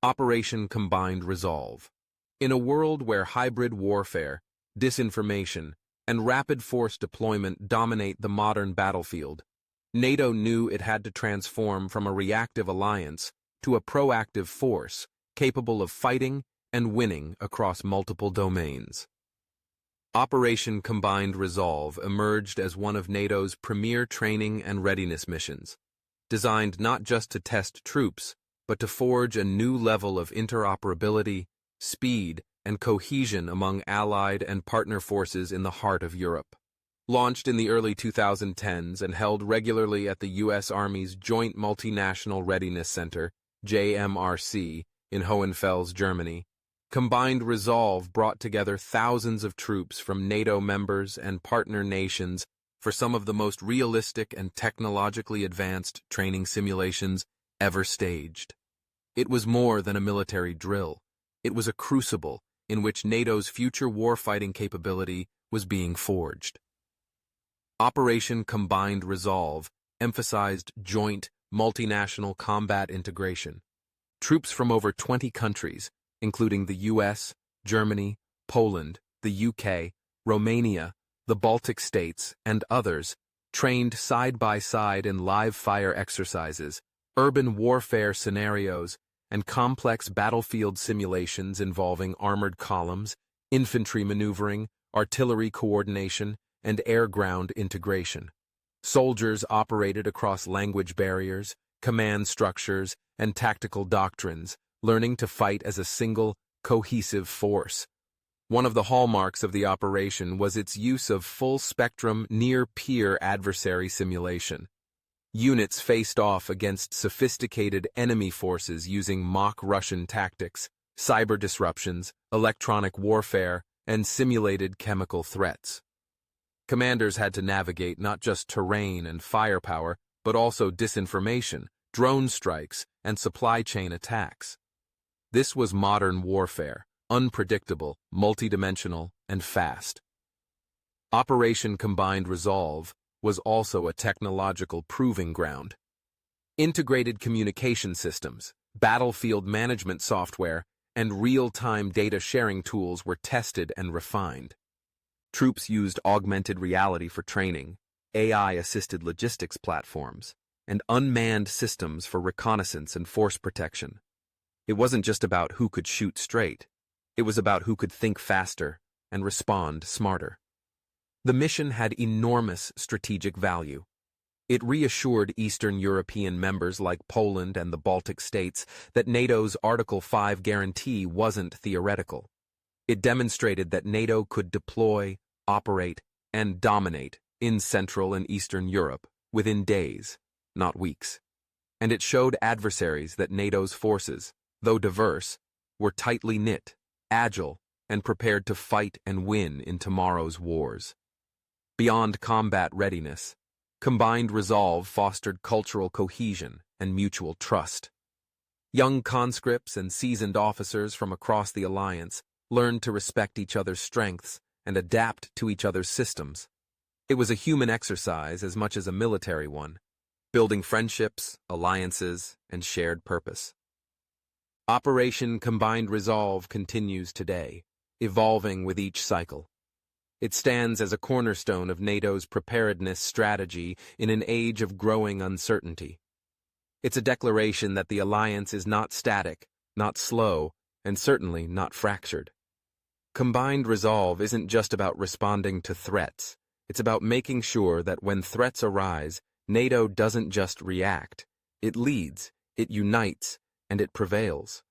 Operation Combined Resolve. In a world where hybrid warfare, disinformation, and rapid force deployment dominate the modern battlefield, NATO knew it had to transform from a reactive alliance to a proactive force capable of fighting and winning across multiple domains. Operation Combined Resolve emerged as one of NATO's premier training and readiness missions, designed not just to test troops, but to forge a new level of interoperability, speed, and cohesion among allied and partner forces in the heart of Europe. Launched in the early 2010s and held regularly at the U.S. Army's Joint Multinational Readiness Center, JMRC, in Hohenfels, Germany, Combined Resolve brought together thousands of troops from NATO members and partner nations for some of the most realistic and technologically advanced training simulations ever staged. It was more than a military drill. It was a crucible in which NATO's future warfighting capability was being forged. Operation Combined Resolve emphasized joint, multinational combat integration. Troops from over 20 countries, including the US, Germany, Poland, the UK, Romania, the Baltic states, and others, trained side by side in live-fire exercises, urban warfare scenarios, and complex battlefield simulations involving armored columns, infantry maneuvering, artillery coordination, and air-ground integration. Soldiers operated across language barriers, command structures, and tactical doctrines, learning to fight as a single, cohesive force. One of the hallmarks of the operation was its use of full-spectrum, near-peer adversary simulation. Units faced off against sophisticated enemy forces using mock Russian tactics, cyber disruptions, electronic warfare, and simulated chemical threats. Commanders had to navigate not just terrain and firepower, but also disinformation, drone strikes, and supply chain attacks. This was modern warfare, unpredictable, multidimensional, and fast. Operation Combined Resolve was also a technological proving ground. Integrated communication systems, battlefield management software, and real-time data sharing tools were tested and refined. Troops used augmented reality for training, AI-assisted logistics platforms, and unmanned systems for reconnaissance and force protection. It wasn't just about who could shoot straight. It was about who could think faster and respond smarter. The mission had enormous strategic value. It reassured Eastern European members like Poland and the Baltic states that NATO's Article 5 guarantee wasn't theoretical. It demonstrated that NATO could deploy, operate, and dominate in Central and Eastern Europe within days, not weeks. And it showed adversaries that NATO's forces, though diverse, were tightly knit, agile, and prepared to fight and win in tomorrow's wars. Beyond combat readiness, Combined Resolve fostered cultural cohesion and mutual trust. Young conscripts and seasoned officers from across the alliance learned to respect each other's strengths and adapt to each other's systems. It was a human exercise as much as a military one, building friendships, alliances, and shared purpose. Operation Combined Resolve continues today, evolving with each cycle. It stands as a cornerstone of NATO's preparedness strategy in an age of growing uncertainty. It's a declaration that the alliance is not static, not slow, and certainly not fractured. Combined Resolve isn't just about responding to threats. It's about making sure that when threats arise, NATO doesn't just react. It leads, it unites, and it prevails.